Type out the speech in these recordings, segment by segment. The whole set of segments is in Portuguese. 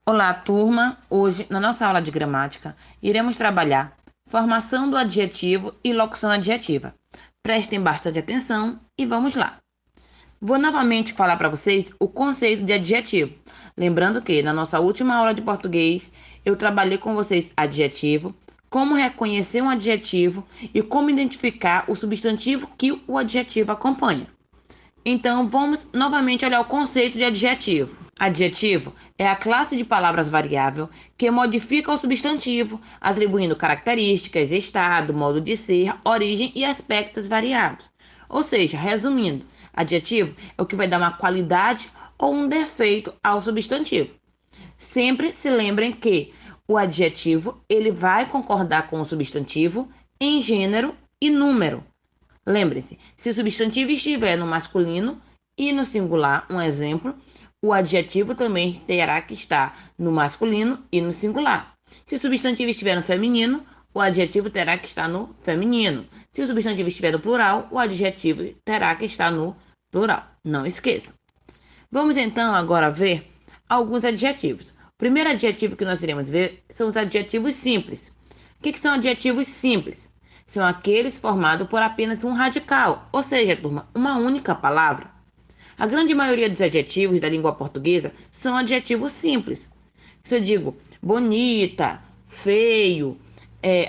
Olá, turma! Hoje, na nossa aula de gramática, iremos trabalhar formação do adjetivo e locução adjetiva. Prestem bastante atenção e vamos lá. Vou novamente falar para vocês o conceito de adjetivo. Lembrando que, na nossa última aula de português, eu trabalhei com vocês adjetivo, como reconhecer um adjetivo e como identificar o substantivo que o adjetivo acompanha. Então, vamos novamente olhar o conceito de adjetivo. Adjetivo é a classe de palavras variável que modifica o substantivo, atribuindo características, estado, modo de ser, origem e aspectos variados. Ou seja, resumindo, adjetivo é o que vai dar uma qualidade ou um defeito ao substantivo. Sempre se lembrem que o adjetivo ele vai concordar com o substantivo em gênero e número. Lembre-se, se o substantivo estiver no masculino e no singular, um exemplo, o adjetivo também terá que estar no masculino e no singular. Se o substantivo estiver no feminino, o adjetivo terá que estar no feminino. Se o substantivo estiver no plural, o adjetivo terá que estar no plural. Não esqueça. Vamos então agora ver alguns adjetivos. O primeiro adjetivo que nós iremos ver são os adjetivos simples. O que são adjetivos simples? São aqueles formados por apenas um radical, ou seja, turma, uma única palavra. A grande maioria dos adjetivos da língua portuguesa são adjetivos simples. Se eu digo bonita, feio,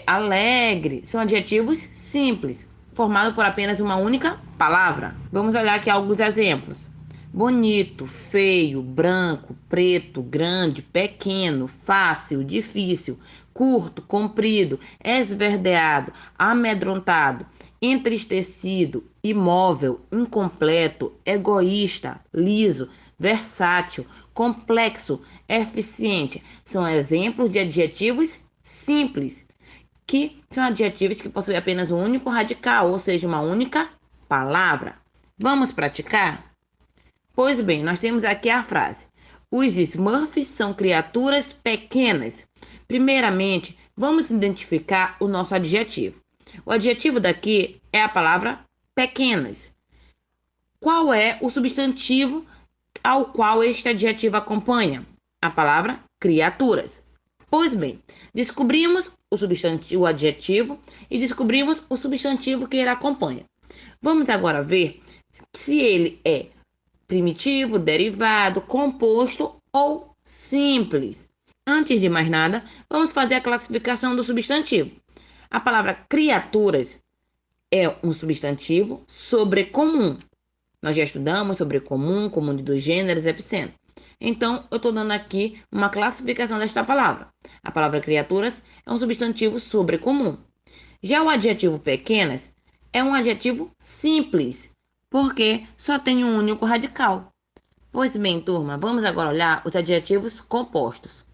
alegre, são adjetivos simples, formados por apenas uma única palavra. Vamos olhar aqui alguns exemplos. Bonito, feio, branco, preto, grande, pequeno, fácil, difícil, curto, comprido, esverdeado, amedrontado, entristecido, imóvel, incompleto, egoísta, liso, versátil, complexo, eficiente. São exemplos de adjetivos simples, que são adjetivos que possuem apenas um único radical, ou seja, uma única palavra. Vamos praticar? Pois bem, nós temos aqui a frase: os Smurfs são criaturas pequenas. Primeiramente, vamos identificar o nosso adjetivo. O adjetivo daqui é a palavra pequenas. Qual é o substantivo ao qual este adjetivo acompanha? A palavra criaturas. Pois bem, descobrimos o substantivo, o adjetivo e descobrimos o substantivo que ele acompanha. Vamos agora ver se ele é primitivo, derivado, composto ou simples. Antes de mais nada, vamos fazer a classificação do substantivo. A palavra criaturas é um substantivo sobrecomum. Nós já estudamos sobrecomum, comum de dois gêneros, etc. Então, eu estou dando aqui uma classificação desta palavra. A palavra criaturas é um substantivo sobrecomum. Já o adjetivo pequenas é um adjetivo simples, porque só tem um único radical. Pois bem, turma, vamos agora olhar os adjetivos compostos.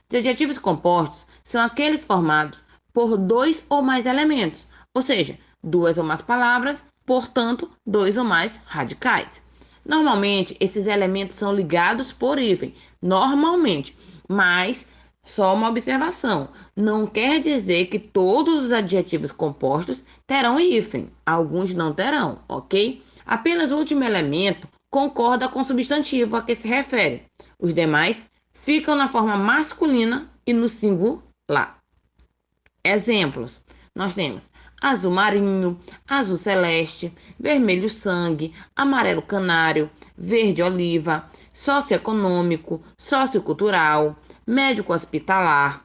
Os adjetivos compostos são aqueles formados por dois ou mais elementos, ou seja, duas ou mais palavras, portanto, dois ou mais radicais. Normalmente, esses elementos são ligados por hífen, normalmente, mas só uma observação. Não quer dizer que todos os adjetivos compostos terão hífen. Alguns não terão, ok? Apenas o último elemento concorda com o substantivo a que se refere. Os demais ficam na forma masculina e no singular. Exemplos: nós temos azul marinho, azul celeste, vermelho sangue, amarelo canário, verde oliva, socioeconômico, sociocultural, médico hospitalar,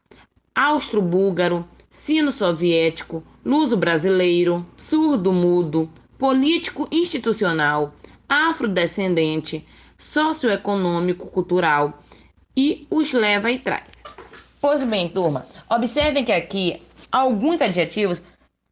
austro-búlgaro, sino-soviético, luso-brasileiro, surdo-mudo, político institucional, afrodescendente, socioeconômico-cultural e os leva e traz. Pois bem, turma, observem que aqui alguns adjetivos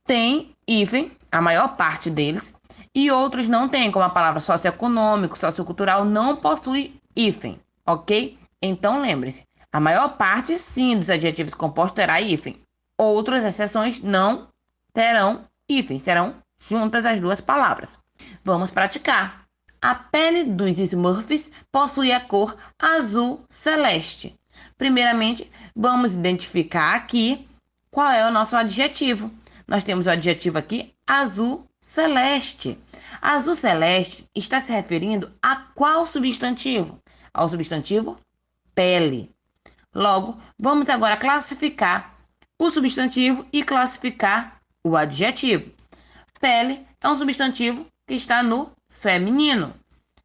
têm hífen, a maior parte deles, e outros não têm, como a palavra socioeconômico, sociocultural, não possui hífen, ok? Então lembre-se, a maior parte sim dos adjetivos compostos terá hífen. Outras exceções não terão hífen, serão juntas as duas palavras. Vamos praticar. A pele dos Smurfs possui a cor azul celeste. Primeiramente, vamos identificar aqui qual é o nosso adjetivo. Nós temos o adjetivo aqui, azul celeste. Azul celeste está se referindo a qual substantivo? Ao substantivo pele. Logo, vamos agora classificar o substantivo e classificar o adjetivo. Pele é um substantivo que está no feminino.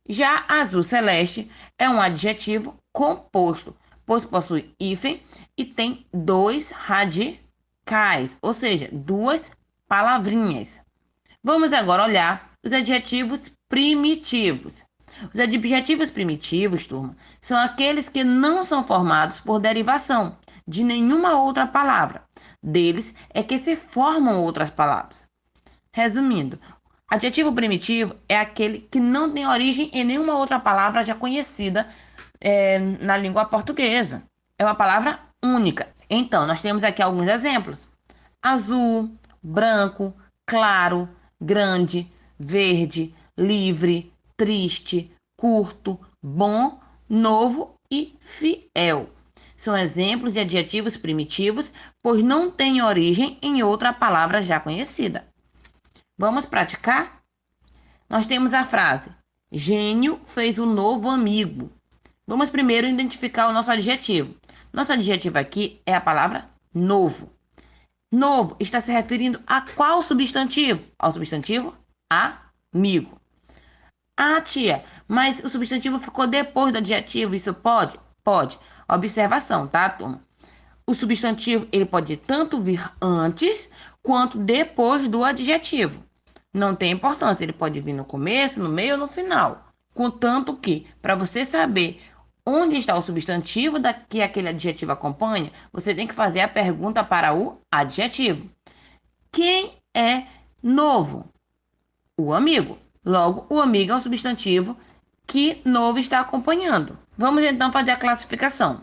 Já azul celeste é um adjetivo composto, pois possui hífen e tem dois radicais, ou seja, duas palavrinhas. Vamos agora olhar os adjetivos primitivos. Os adjetivos primitivos, turma, são aqueles que não são formados por derivação de nenhuma outra palavra. Deles é que se formam outras palavras. Resumindo, adjetivo primitivo é aquele que não tem origem em nenhuma outra palavra já conhecida na língua portuguesa. É uma palavra única. Então, nós temos aqui alguns exemplos: azul, branco, claro, grande, verde, livre, triste, curto, bom, novo e fiel. São exemplos de adjetivos primitivos, pois não têm origem em outra palavra já conhecida. Vamos praticar? Nós temos a frase: Gênio fez um novo amigo. Vamos primeiro identificar o nosso adjetivo. Nosso adjetivo aqui é a palavra novo. Novo está se referindo a qual substantivo? Ao substantivo amigo. Ah, tia, mas o substantivo ficou depois do adjetivo, isso pode? Pode. Observação, tá, turma? O substantivo, ele pode tanto vir antes quanto depois do adjetivo. Não tem importância, ele pode vir no começo, no meio ou no final. Contanto que, para você saber onde está o substantivo que aquele adjetivo acompanha, você tem que fazer a pergunta para o adjetivo. Quem é novo? O amigo. Logo, o amigo é um substantivo que novo está acompanhando. Vamos então fazer a classificação.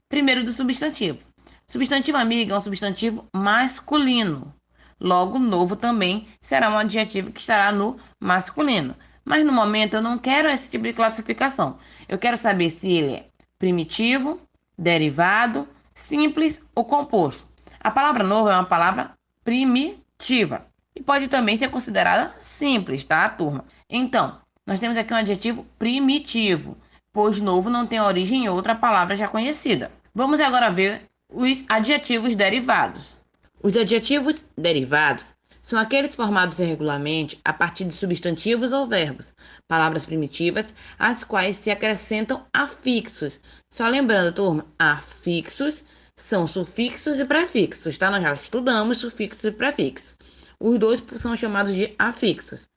Primeiro do substantivo. Substantivo amigo é um substantivo masculino. Logo, novo também será um adjetivo que estará no masculino. Mas no momento eu não quero esse tipo de classificação. Eu quero saber se ele é primitivo, derivado, simples ou composto. A palavra novo é uma palavra primitiva e pode também ser considerada simples, tá, turma? Então, nós temos aqui um adjetivo primitivo, pois novo não tem origem em outra palavra já conhecida. Vamos agora ver os adjetivos derivados. Os adjetivos derivados são aqueles formados irregularmente a partir de substantivos ou verbos, palavras primitivas, às quais se acrescentam afixos. Só lembrando, turma, afixos são sufixos e prefixos, tá? Nós já estudamos sufixos e prefixos. Os dois são chamados de afixos.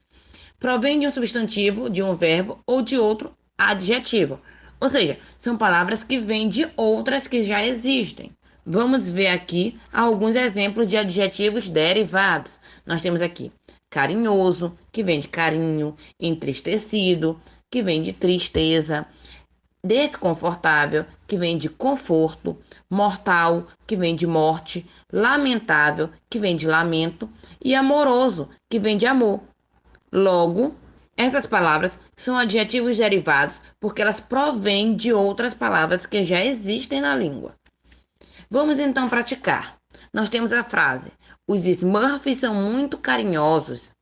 Provém de um substantivo, de um verbo ou de outro adjetivo. Ou seja, são palavras que vêm de outras que já existem. Vamos ver aqui alguns exemplos de adjetivos derivados. Nós temos aqui carinhoso, que vem de carinho, entristecido, que vem de tristeza, desconfortável, que vem de conforto, mortal, que vem de morte, lamentável, que vem de lamento, e amoroso, que vem de amor. Logo, essas palavras são adjetivos derivados porque elas provêm de outras palavras que já existem na língua. Vamos então praticar. Nós temos a frase: os Smurfs são muito carinhosos.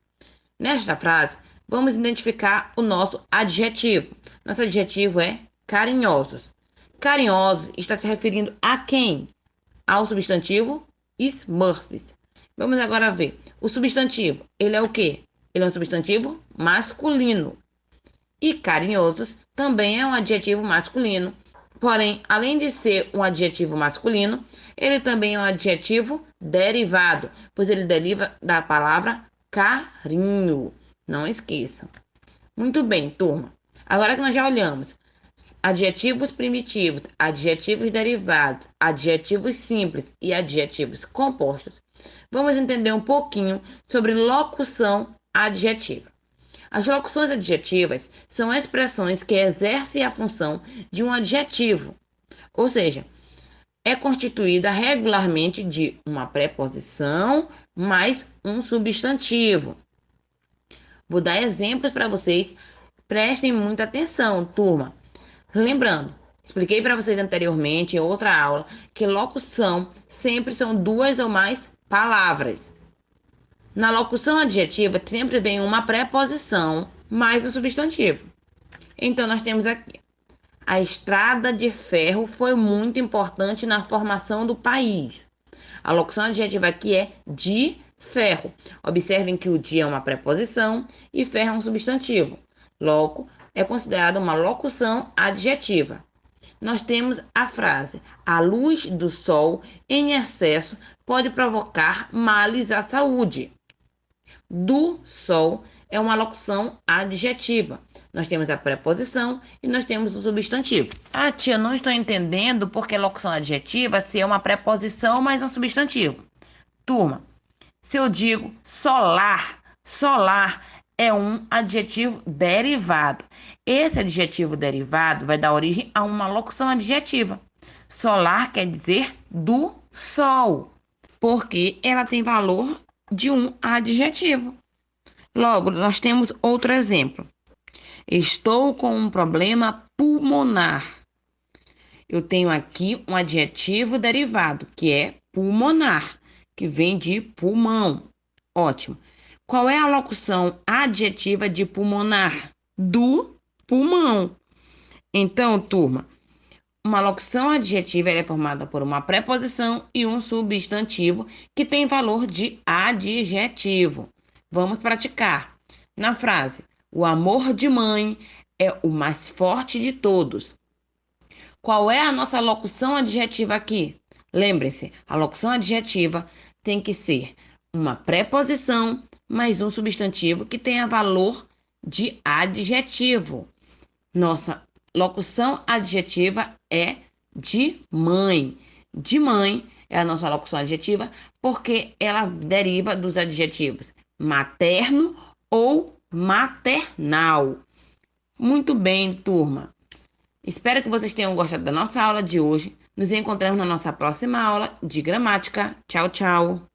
Nesta frase, vamos identificar o nosso adjetivo. Nosso adjetivo é carinhosos. Carinhosos está se referindo a quem? Ao substantivo Smurfs. Vamos agora ver. O substantivo, ele é o quê? Ele é um substantivo masculino. E carinhosos também é um adjetivo masculino. Porém, além de ser um adjetivo masculino, ele também é um adjetivo derivado, pois ele deriva da palavra carinho. Não esqueçam. Muito bem, turma. Agora que nós já olhamos adjetivos primitivos, adjetivos derivados, adjetivos simples e adjetivos compostos, vamos entender um pouquinho sobre locução adjetiva. As locuções adjetivas são expressões que exercem a função de um adjetivo, ou seja, é constituída regularmente de uma preposição mais um substantivo. Vou dar exemplos para vocês, prestem muita atenção, turma. Lembrando, expliquei para vocês anteriormente em outra aula que locução sempre são duas ou mais palavras. Na locução adjetiva sempre vem uma preposição mais um substantivo. Então nós temos aqui A estrada de ferro foi muito importante na formação do país. A locução adjetiva aqui é de ferro. Observem que o de é uma preposição e ferro é um substantivo. Logo, é considerada uma locução adjetiva. Nós temos a frase: a luz do sol em excesso pode provocar males à saúde. Do sol é uma locução adjetiva. Nós temos a preposição e nós temos o substantivo. Ah, tia, não estou entendendo porque locução adjetiva se é uma preposição mais um substantivo. Turma, se eu digo solar, solar é um adjetivo derivado. Esse adjetivo derivado vai dar origem a uma locução adjetiva. Solar quer dizer do sol, porque ela tem valor de um adjetivo. Logo, nós temos outro exemplo. Estou com um problema pulmonar. Eu tenho aqui um adjetivo derivado, que é pulmonar, que vem de pulmão. Ótimo. Qual é a locução adjetiva de pulmonar? Do pulmão. Então, turma, uma locução adjetiva é formada por uma preposição e um substantivo que tem valor de adjetivo. Vamos praticar. Na frase: o amor de mãe é o mais forte de todos. Qual é a nossa locução adjetiva aqui? Lembre-se, a locução adjetiva tem que ser uma preposição mais um substantivo que tenha valor de adjetivo. Nossa locução adjetiva é de mãe. De mãe é a nossa locução adjetiva porque ela deriva dos adjetivos materno ou maternal. Muito bem, turma. Espero que vocês tenham gostado da nossa aula de hoje. Nos encontramos na nossa próxima aula de gramática. Tchau, tchau.